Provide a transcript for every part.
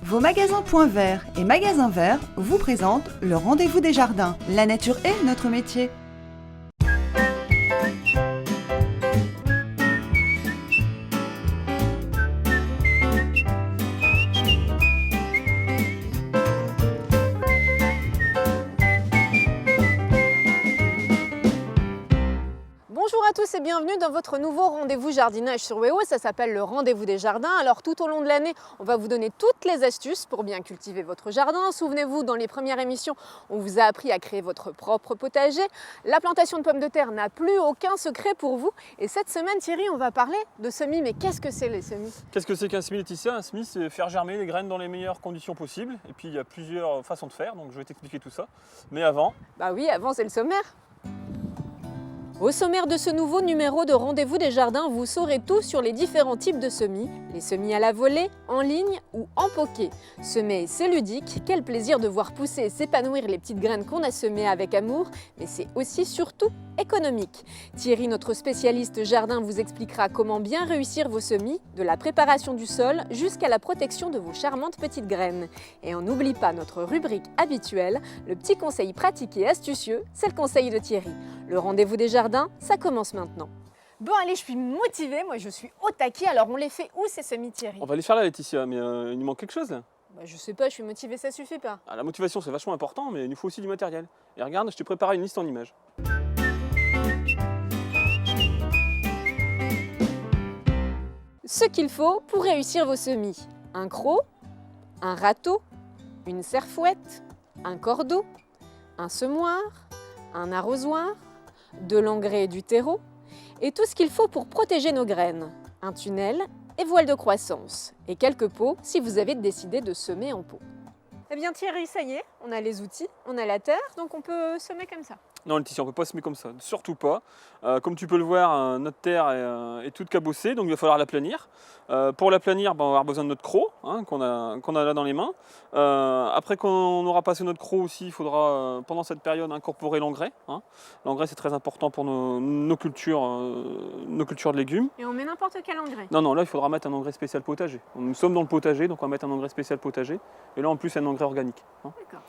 Vos magasins Point Vert et Magasins Verts vous présentent le rendez-vous des jardins. La nature est notre métier. Bonjour à tous et bienvenue dans votre nouveau rendez-vous jardinage sur WeHo. Ça s'appelle le rendez-vous des jardins. Alors tout au long de l'année, on va vous donner toutes les astuces pour bien cultiver votre jardin. Souvenez-vous, dans les premières émissions, on vous a appris à créer votre propre potager. La plantation de pommes de terre n'a plus aucun secret pour vous. Et cette semaine, Thierry, on va parler de semis. Mais qu'est-ce que c'est les semis? Qu'est-ce que c'est qu'un semis, Laetitia? Un semis, c'est faire germer les graines dans les meilleures conditions possibles. Et puis il y a plusieurs façons de faire, donc je vais t'expliquer tout ça. Mais avant... Bah oui, avant c'est le sommaire. Au sommaire de ce nouveau numéro de Rendez-vous des jardins, vous saurez tout sur les différents types de semis, les semis à la volée, en ligne ou en poquet. Semer, c'est ludique, quel plaisir de voir pousser et s'épanouir les petites graines qu'on a semées avec amour, mais c'est aussi surtout économique. Thierry, notre spécialiste jardin, vous expliquera comment bien réussir vos semis, de la préparation du sol jusqu'à la protection de vos charmantes petites graines. Et on n'oublie pas notre rubrique habituelle, le petit conseil pratique et astucieux, c'est le conseil de Thierry. Le rendez-vous des jardins, ça commence maintenant. Bon allez, je suis motivée, moi je suis au taquet, alors on les fait où ces semis, Thierry? On va les faire là, Laetitia, mais il nous manque quelque chose là. Bah, je sais pas, je suis motivée, ça suffit pas. Ah, la motivation c'est vachement important, mais il nous faut aussi du matériel. Et regarde, je t'ai préparé une liste en images. Ce qu'il faut pour réussir vos semis: un croc, un râteau, une serfouette, un cordeau, un semoir, un arrosoir, de l'engrais et du terreau, et tout ce qu'il faut pour protéger nos graines, un tunnel et voile de croissance, et quelques pots si vous avez décidé de semer en pot. Eh bien Thierry, ça y est, on a les outils, on a la terre, donc on peut semer comme ça. Non, Laetitia, on ne peut pas semer comme ça, surtout pas. Comme tu peux le voir, notre terre est toute cabossée, donc il va falloir l'aplanir. Pour l'aplanir, on va avoir besoin de notre croc, qu'on a là dans les mains. Après qu'on aura passé notre croc aussi, il faudra, pendant cette période, incorporer l'engrais. L'engrais, c'est très important pour nos cultures de légumes. Et on met n'importe quel engrais? Non, là, il faudra mettre un engrais spécial potager. Nous sommes dans le potager, donc on va mettre un engrais spécial potager. Et là, en plus, un engrais organique. D'accord.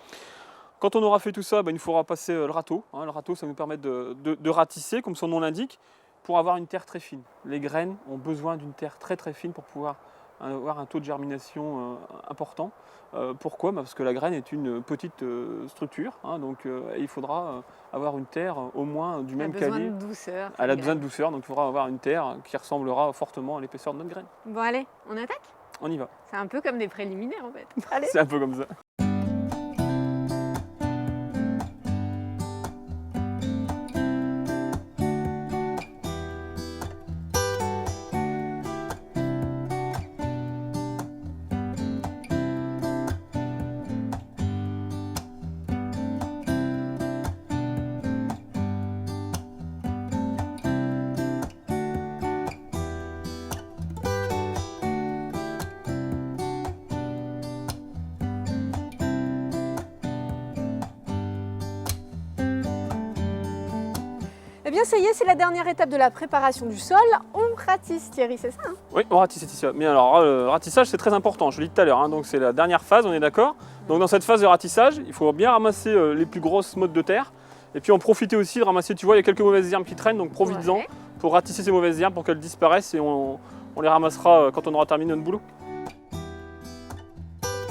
Quand on aura fait tout ça, il nous faudra passer le râteau. Le râteau, ça nous permet de ratisser, comme son nom l'indique, pour avoir une terre très fine. Les graines ont besoin d'une terre très très fine pour pouvoir avoir un taux de germination important. Pourquoi? Parce que la graine est une petite structure, donc il faudra avoir une terre au moins du même calibre. Elle a besoin de douceur. Elle a besoin de douceur, donc il faudra avoir une terre qui ressemblera fortement à l'épaisseur de notre graine. Bon allez, on attaque? On y va. C'est un peu comme des préliminaires en fait. Allez. C'est un peu comme ça. Eh bien ça y est, c'est la dernière étape de la préparation du sol. On ratisse, Thierry, c'est ça? Oui, on ratisse, Laetitia. Mais alors, le ratissage, c'est très important, je l'ai dit tout à l'heure, donc c'est la dernière phase, on est d'accord? Donc dans cette phase de ratissage, il faut bien ramasser les plus grosses mottes de terre, et puis en profiter aussi de ramasser, tu vois, il y a quelques mauvaises herbes qui traînent, donc profites-en pour ratisser ces mauvaises herbes pour qu'elles disparaissent, et on les ramassera quand on aura terminé notre boulot.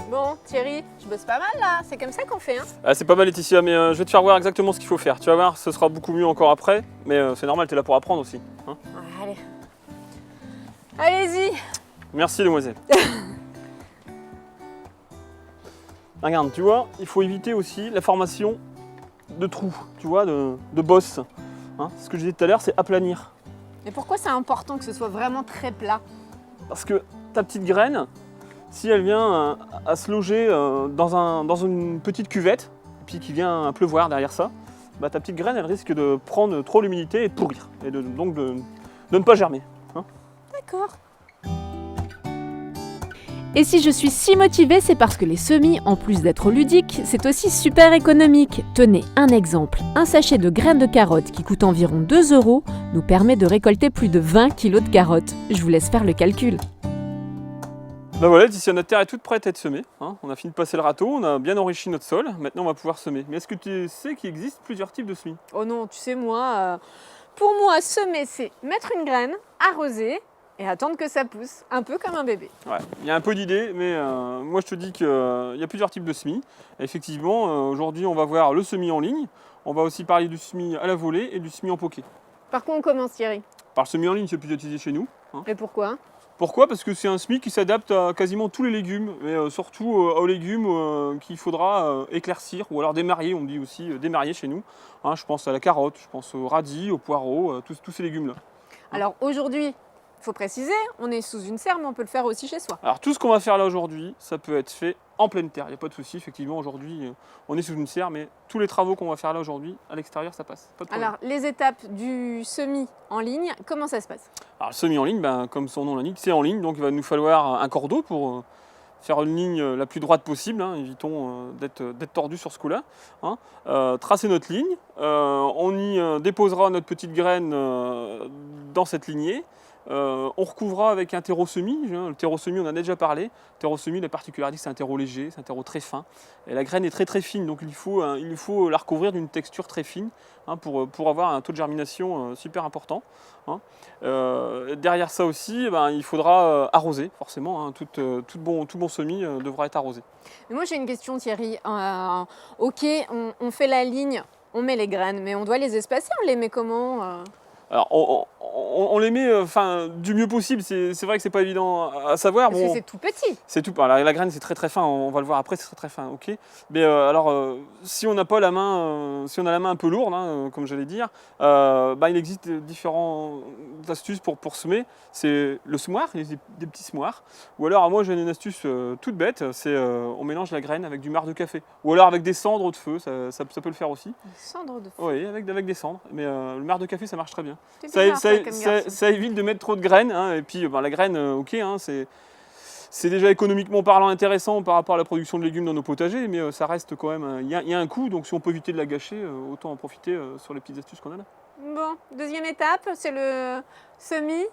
Bon, Thierry, je bosse pas mal là, c'est comme ça qu'on fait. C'est pas mal, Laetitia, mais je vais te faire voir exactement ce qu'il faut faire. Tu vas voir, ce sera beaucoup mieux encore après, mais c'est normal, tu es là pour apprendre aussi. Allez. Allez-y. Merci, demoiselle. Regarde, tu vois, il faut éviter aussi la formation de trous, tu vois, de bosses. Ce que je disais tout à l'heure, c'est aplanir. Et pourquoi c'est important que ce soit vraiment très plat? Parce que ta petite graine, si elle vient à se loger dans une petite cuvette, et puis qu'il vient à pleuvoir derrière ça, ta petite graine, elle risque de prendre trop l'humidité et de pourrir, et donc de ne pas germer. D'accord. Et si je suis si motivée, c'est parce que les semis, en plus d'être ludiques, c'est aussi super économique. Tenez un exemple, un sachet de graines de carottes qui coûte environ 2 € nous permet de récolter plus de 20 kg de carottes. Je vous laisse faire le calcul. Ben voilà, ici notre terre est toute prête à être semée. Hein. On a fini de passer le râteau, on a bien enrichi notre sol. Maintenant, on va pouvoir semer. Mais est-ce que tu sais qu'il existe plusieurs types de semis? Oh non, tu sais, moi, pour moi, semer, c'est mettre une graine, arroser et attendre que ça pousse, un peu comme un bébé. Ouais, il y a un peu d'idées, mais moi je te dis qu'il y a plusieurs types de semis. Et effectivement, aujourd'hui, on va voir le semis en ligne. On va aussi parler du semis à la volée et du semis en poké. Par contre, on commence, Thierry. Par le semis en ligne, c'est le plus utilisé chez nous. Hein. Et pourquoi? Pourquoi? Parce que c'est un semis qui s'adapte à quasiment tous les légumes, mais surtout aux légumes qu'il faudra éclaircir ou alors démarier, on dit aussi démarier chez nous. Hein, je pense à la carotte, je pense aux radis, aux poireaux, tous ces légumes-là. Alors aujourd'hui, il faut préciser, on est sous une serre, mais on peut le faire aussi chez soi. Alors tout ce qu'on va faire là aujourd'hui, ça peut être fait en pleine terre, il n'y a pas de souci. Effectivement, aujourd'hui, on est sous une serre, mais tous les travaux qu'on va faire là aujourd'hui, à l'extérieur, ça passe. Pas de problème. Alors, les étapes du semis en ligne, comment ça se passe? Alors le semis en ligne, ben, comme son nom l'indique, c'est en ligne, donc il va nous falloir un cordeau pour faire une ligne la plus droite possible, hein, évitons d'être tordu sur ce coup-là. Hein. Tracer notre ligne, on y déposera notre petite graine dans cette lignée. On recouvrira avec un terreau semis. Le terreau semis, on en a déjà parlé. Le terreau semis, la particularité, c'est un terreau léger, c'est un terreau très fin. Et la graine est très très fine, donc il faut la recouvrir d'une texture très fine hein, pour avoir un taux de germination super important. Hein. Derrière ça aussi, ben, il faudra arroser, forcément. Hein. Tout bon semis devra être arrosé. Mais moi, j'ai une question, Thierry. Ok, on fait la ligne, on met les graines, mais on doit les espacer, on les met comment Alors, on les met du mieux possible. C'est vrai que c'est pas évident à savoir. Parce que c'est tout petit. C'est tout. Alors, la graine, c'est très très fin. On va le voir après, c'est très très fin. Ok. Mais si on n'a pas la main, si on a la main un peu lourde, hein, comme j'allais dire, il existe différentes astuces pour semer. C'est le semoir, il y a des petits semoirs. Ou alors, moi, j'ai une astuce toute bête. C'est on mélange la graine avec du marc de café. Ou alors avec des cendres de feu. Ça peut le faire aussi. Des cendres de feu. Oui, avec des cendres. Mais le marc de café, ça marche très bien. Ça évite de mettre trop de graines. Hein, et puis la graine, ok, hein, c'est déjà économiquement parlant intéressant par rapport à la production de légumes dans nos potagers, mais ça reste quand même, il y a un coût, donc si on peut éviter de la gâcher, autant en profiter sur les petites astuces qu'on a là. Bon, deuxième étape, c'est le semis.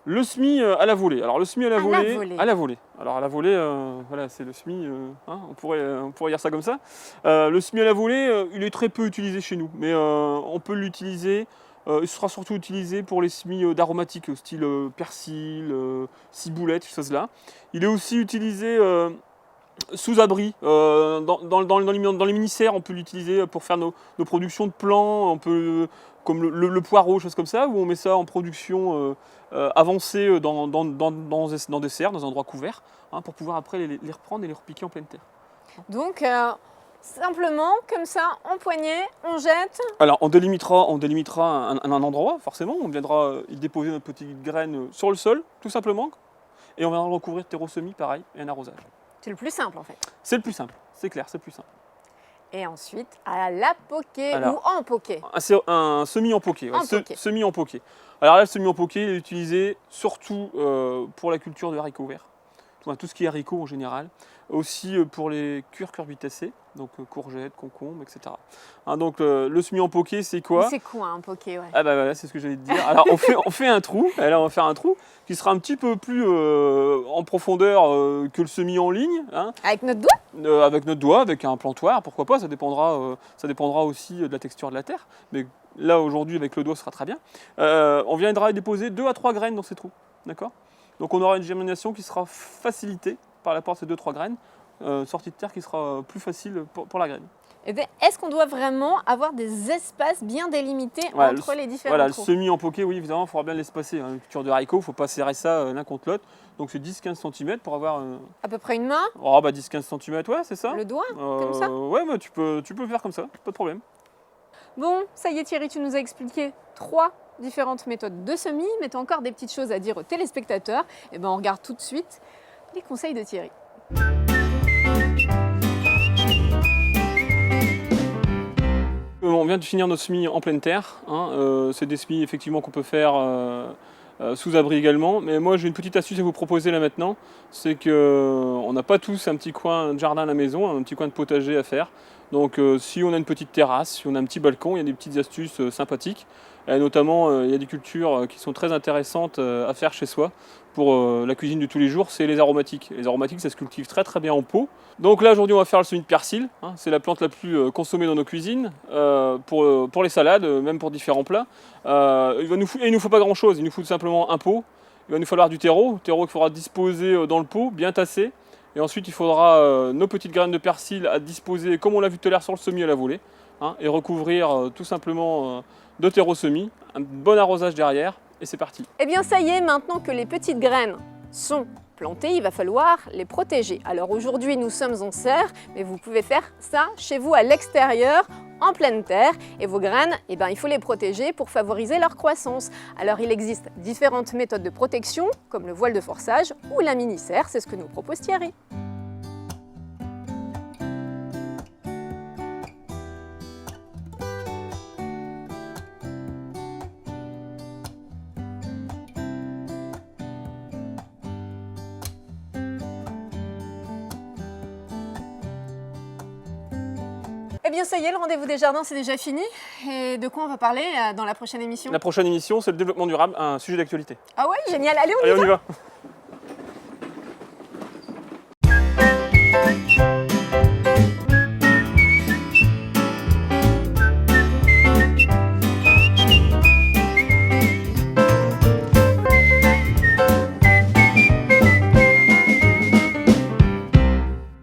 Le semis à la volée. Alors le semis à la volée. Alors à la volée, voilà, c'est le semis. Hein, on pourrait dire ça comme ça. Le semis à la volée, il est très peu utilisé chez nous, mais on peut l'utiliser. Il sera surtout utilisé pour les semis d'aromatiques, style persil, ciboulette, ces choses-là. Il est aussi utilisé sous abri. Dans les mini-serres, on peut l'utiliser pour faire nos productions de plants, comme le poireau, choses comme ça, où on met ça en production avancée dans des serres, dans un endroit couvert, hein, pour pouvoir après les reprendre et les repiquer en pleine terre. Donc, simplement, comme ça, en poignée, on jette. Alors, on délimitera un endroit, forcément. On viendra y déposer notre petite graine sur le sol, tout simplement. Et on viendra le recouvrir de terreau semis, pareil, et un arrosage. C'est le plus simple, en fait. C'est le plus simple, c'est clair, c'est le plus simple. Et ensuite, à la poké ou en poké. Un semis en poké. Ouais, semis en poké. Alors là, le semis en poké est utilisé surtout pour la culture de haricots verts. Tout ce qui est haricots en général. Aussi pour les curbitacées, donc courgettes, concombres, etc. Hein, donc le semis en poké, c'est quoi? C'est quoi un poké, ouais. Ah bah voilà, c'est ce que j'allais te dire. Alors on fait un trou. Alors on va faire un trou qui sera un petit peu plus en profondeur que le semis en ligne. Hein. Avec notre doigt? Avec notre doigt, avec un plantoir, pourquoi pas, ça dépendra aussi de la texture de la terre. Mais là aujourd'hui avec le doigt ce sera très bien. On viendra y déposer 2 à 3 graines dans ces trous. D'accord? Donc on aura une germination qui sera facilitée par l'apport de ces 2-3 graines, sortie de terre qui sera plus facile pour la graine. Est-ce qu'on doit vraiment avoir des espaces bien délimités entre les différents trous? Voilà, trous? le semis en poké, oui, évidemment, il faudra bien l'espacer. Une culture de haricots, il ne faut pas serrer ça l'un contre l'autre. Donc c'est 10-15 cm pour avoir... À peu près une main? 10-15 cm, ouais, c'est ça. Le doigt, comme ça? Ouais, bah, tu peux le faire comme ça, pas de problème. Bon, ça y est Thierry, tu nous as expliqué 3 différentes méthodes de semis, mais tu as encore des petites choses à dire aux téléspectateurs. Et ben on regarde tout de suite les conseils de Thierry. On vient de finir nos semis en pleine terre. Hein. C'est des semis effectivement qu'on peut faire sous abri également. Mais moi j'ai une petite astuce à vous proposer là maintenant. C'est qu'on n'a pas tous un petit coin de jardin à la maison, un petit coin de potager à faire. Donc si on a une petite terrasse, si on a un petit balcon, il y a des petites astuces sympathiques. Et notamment, il y a des cultures qui sont très intéressantes à faire chez soi pour la cuisine de tous les jours, c'est les aromatiques. Les aromatiques, ça se cultive très très bien en pot. Donc là, aujourd'hui, on va faire le semis de persil. Hein, c'est la plante la plus consommée dans nos cuisines, pour les salades, même pour différents plats. Il ne nous faut pas grand-chose, il nous faut tout simplement un pot. Il va nous falloir du terreau qu'il faudra disposer dans le pot, bien tassé. Et ensuite, il faudra nos petites graines de persil à disposer, comme on l'a vu tout à l'heure, sur le semis à la volée. Hein, et recouvrir tout simplement de terreau semis, un bon arrosage derrière, et c'est parti. Eh bien ça y est, maintenant que les petites graines sont plantées, il va falloir les protéger. Alors aujourd'hui, nous sommes en serre, mais vous pouvez faire ça chez vous à l'extérieur, en pleine terre. Et vos graines, eh ben, il faut les protéger pour favoriser leur croissance. Alors il existe différentes méthodes de protection, comme le voile de forçage ou la mini-serre, c'est ce que nous propose Thierry. Eh bien ça y est, le rendez-vous des jardins c'est déjà fini. Et de quoi on va parler dans la prochaine émission? La prochaine émission, c'est le développement durable, un sujet d'actualité. Ah ouais, génial, allez Allez, on y va.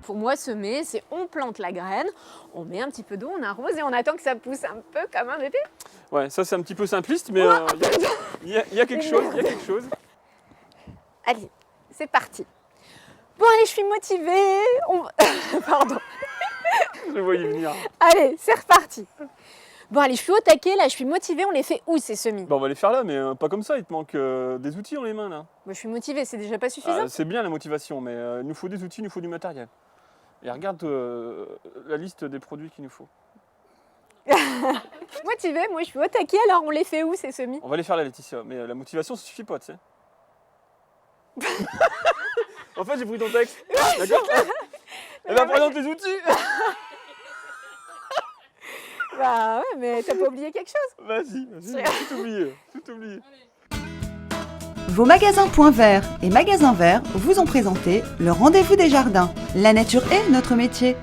Pour moi, semer, c'est on plante la graine, on met un petit peu d'eau, on arrose et on attend que ça pousse un peu comme un bébé. Ouais, ça c'est un petit peu simpliste, mais il y a quelque chose. Allez, c'est parti. Bon allez, je suis motivée. Pardon. Je le voyais venir. Allez, c'est reparti. Bon allez, je suis au taquet, là, je suis motivée. On les fait où ces semis? Bon, on va les faire là, mais pas comme ça, il te manque des outils dans les mains là. Moi, je suis motivée, c'est déjà pas suffisant. C'est bien la motivation, mais il nous faut des outils, il nous faut du matériel. Et regarde la liste des produits qu'il nous faut. Motivée, moi je suis au taquet, alors on les fait où ces semis? On va les faire là, Laetitia, mais la motivation ça suffit pas, tu sais. En fait, j'ai pris ton texte. D'accord? Eh ben, présente les outils. Bah ouais, mais t'as pas oublié quelque chose? Vas-y, tout oublié. Vos magasins Point Vert et Magasins Verts vous ont présenté le rendez-vous des jardins. La nature est notre métier.